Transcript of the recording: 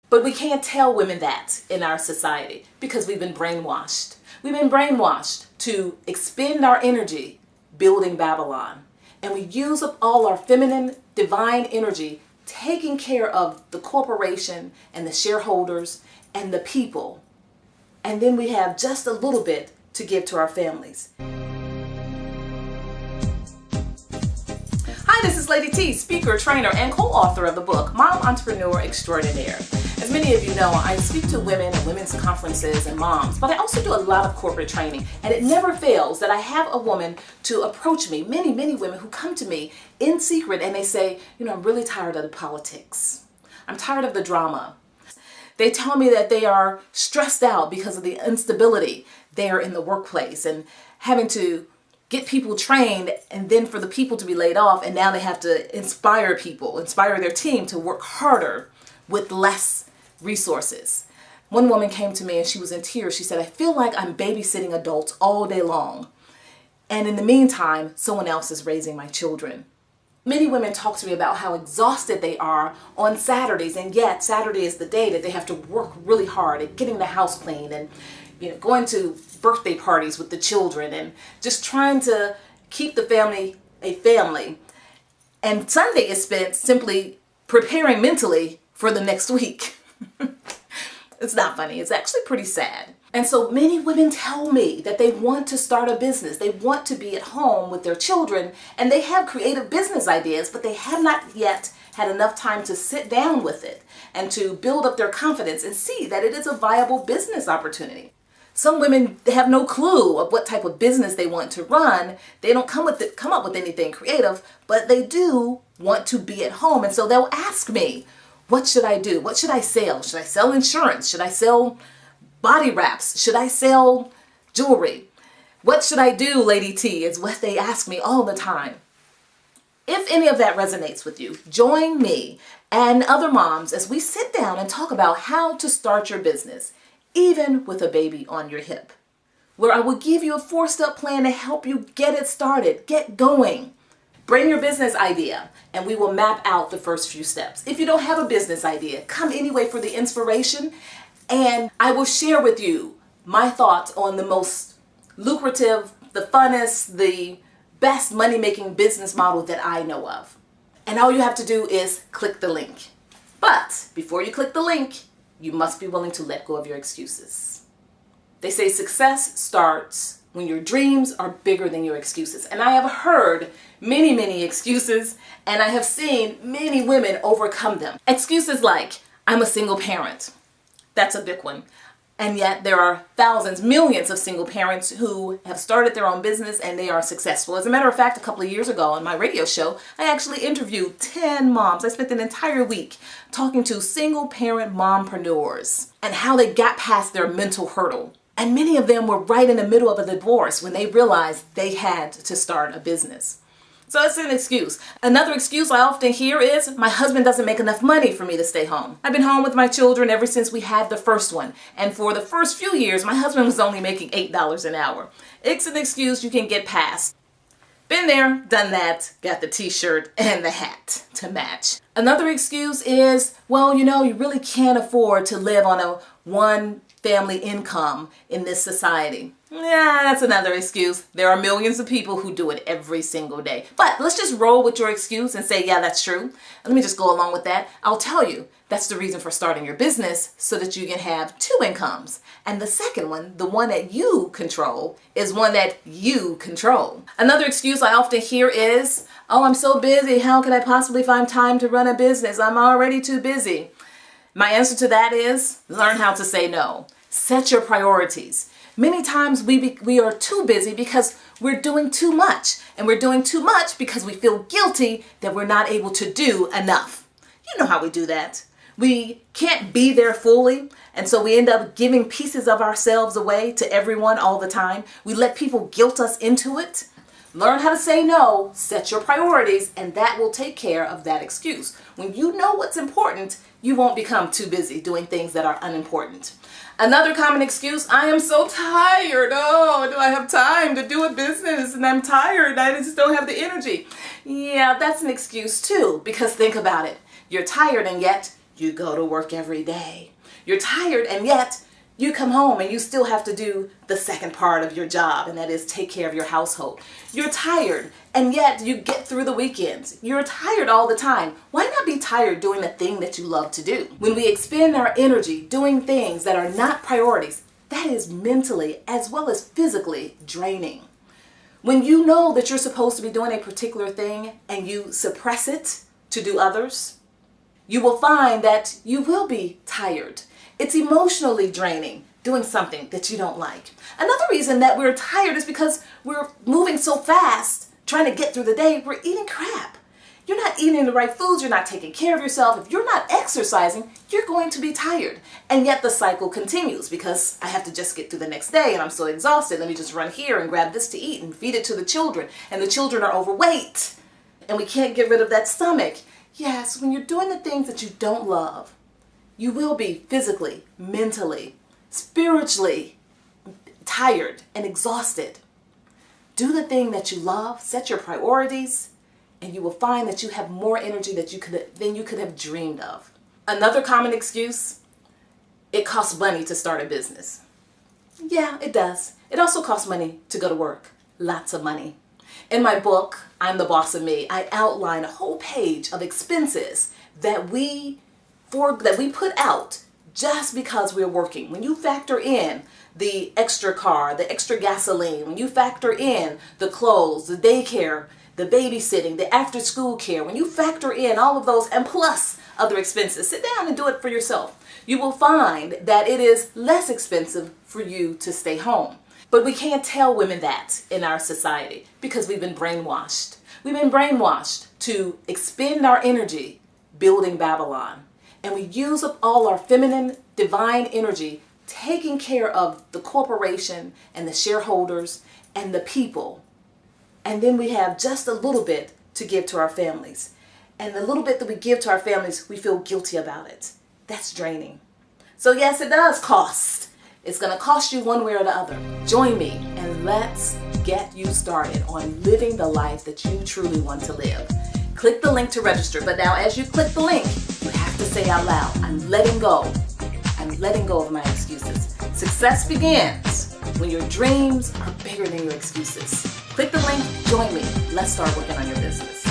But we can't tell women that in our society because we've been brainwashed. We've been brainwashed to expend our energy building Babylon. And we use up all our feminine, divine energy taking care of the corporation and the shareholders and the people. And then we have just a little bit to give to our families. Hi, this is Lady T, speaker, trainer, and co-author of the book, Mom Entrepreneur Extraordinaire. As many of you know, I speak to women at women's conferences and moms, but I also do a lot of corporate training, and it never fails that I have a woman to approach me, many women who come to me in secret, and they say, I'm really tired of the politics. I'm tired of the drama. They tell me that they are stressed out because of the instability there in the workplace and having to get people trained and then for the people to be laid off, and now they have to inspire their team to work harder with less resources. One woman came to me and she was in tears. She said, I feel like I'm babysitting adults all day long, and in the meantime, someone else is raising my children. Many women talk to me about how exhausted they are on Saturdays, and yet Saturday is the day that they have to work really hard at getting the house clean and going to birthday parties with the children and just trying to keep the family a family. And Sunday is spent simply preparing mentally for the next week. It's not funny. It's actually pretty sad. And so many women tell me that they want to start a business. They want to be at home with their children, and they have creative business ideas, but they have not yet had enough time to sit down with it and to build up their confidence and see that it is a viable business opportunity. Some women have no clue of what type of business they want to run. They don't come up with anything creative, but they do want to be at home. And so they'll ask me, what should I do? What should I sell? Should I sell insurance? Should I sell body wraps? Should I sell jewelry? What should I do, Lady T, is what they ask me all the time. If any of that resonates with you, join me and other moms as we sit down and talk about how to start your business, even with a baby on your hip, where I will give you a 4-step plan to help you get it started, get going. Bring your business idea and we will map out the first few steps. If you don't have a business idea, come anyway for the inspiration, and I will share with you my thoughts on the most lucrative, the funnest, the best money-making business model that I know of. And all you have to do is click the link. But before you click the link, you must be willing to let go of your excuses. They say success starts when your dreams are bigger than your excuses. And I have heard many excuses, and I have seen many women overcome them. Excuses like, I'm a single parent. That's a big one. And yet there are thousands, millions of single parents who have started their own business and they are successful. As a matter of fact, a couple of years ago on my radio show, I actually interviewed 10 moms. I spent an entire week talking to single parent mompreneurs and how they got past their mental hurdle. And many of them were right in the middle of a divorce when they realized they had to start a business. So that's an excuse. Another excuse I often hear is, my husband doesn't make enough money for me to stay home. I've been home with my children ever since we had the first one. And for the first few years, my husband was only making $8 an hour. It's an excuse you can get past. Been there, done that, got the t-shirt and the hat to match. Another excuse is, well, you really can't afford to live on a one family income in this society. Yeah, that's another excuse. There are millions of people who do it every single day. But let's just roll with your excuse and say, yeah, that's true. Let me just go along with that. I'll tell you, that's the reason for starting your business, so that you can have 2 incomes. And the second one, the one that you control, is one that you control. Another excuse I often hear is, oh, I'm so busy. How could I possibly find time to run a business? I'm already too busy. My answer to that is, learn how to say no. Set your priorities. Many times we are too busy because we're doing too much. And we're doing too much because we feel guilty that we're not able to do enough. You know how we do that. We can't be there fully, and so we end up giving pieces of ourselves away to everyone all the time. We let people guilt us into it. Learn how to say no, set your priorities, and that will take care of that excuse. When you know what's important, you won't become too busy doing things that are unimportant. Another common excuse, I am so tired. Oh, do I have time to do a business? And I'm tired. I just don't have the energy. Yeah, that's an excuse too, because think about it. You're tired and yet You go to work every day. You're tired, and yet you come home and you still have to do the second part of your job, and that is take care of your household. You're tired, and yet you get through the weekends. You're tired all the time. Why not be tired doing the thing that you love to do? When we expend our energy doing things that are not priorities, that is mentally as well as physically draining. When you know that you're supposed to be doing a particular thing and you suppress it to do others, you will find that you will be tired. It's emotionally draining doing something that you don't like. Another reason that we're tired is because we're moving so fast, trying to get through the day, we're eating crap. You're not eating the right foods, you're not taking care of yourself. If you're not exercising, you're going to be tired. And yet the cycle continues because I have to just get through the next day and I'm so exhausted. Let me just run here and grab this to eat and feed it to the children. And the children are overweight and we can't get rid of that stomach. Yes, when you're doing the things that you don't love, you will be physically, mentally, spiritually tired and exhausted. Do the thing that you love, set your priorities, and you will find that you have more energy than you could have dreamed of. Another common excuse, it costs money to start a business. Yeah, it does. It also costs money to go to work. Lots of money. In my book, I'm the Boss of Me, I outline a whole page of expenses that we put out just because we're working. When you factor in the extra car, the extra gasoline, when you factor in the clothes, the daycare, the babysitting, the after school care, when you factor in all of those and plus other expenses, sit down and do it for yourself. You will find that it is less expensive for you to stay home. But we can't tell women that in our society because we've been brainwashed. We've been brainwashed to expend our energy building Babylon. And we use up all our feminine, divine energy taking care of the corporation and the shareholders and the people. And then we have just a little bit to give to our families. And the little bit that we give to our families, we feel guilty about it. That's draining. So yes, it does cost. It's going to cost you one way or the other. Join me and let's get you started on living the life that you truly want to live. Click the link to register. But now as you click the link, you have to say out loud, I'm letting go. I'm letting go of my excuses. Success begins when your dreams are bigger than your excuses. Click the link, join me. Let's start working on your business.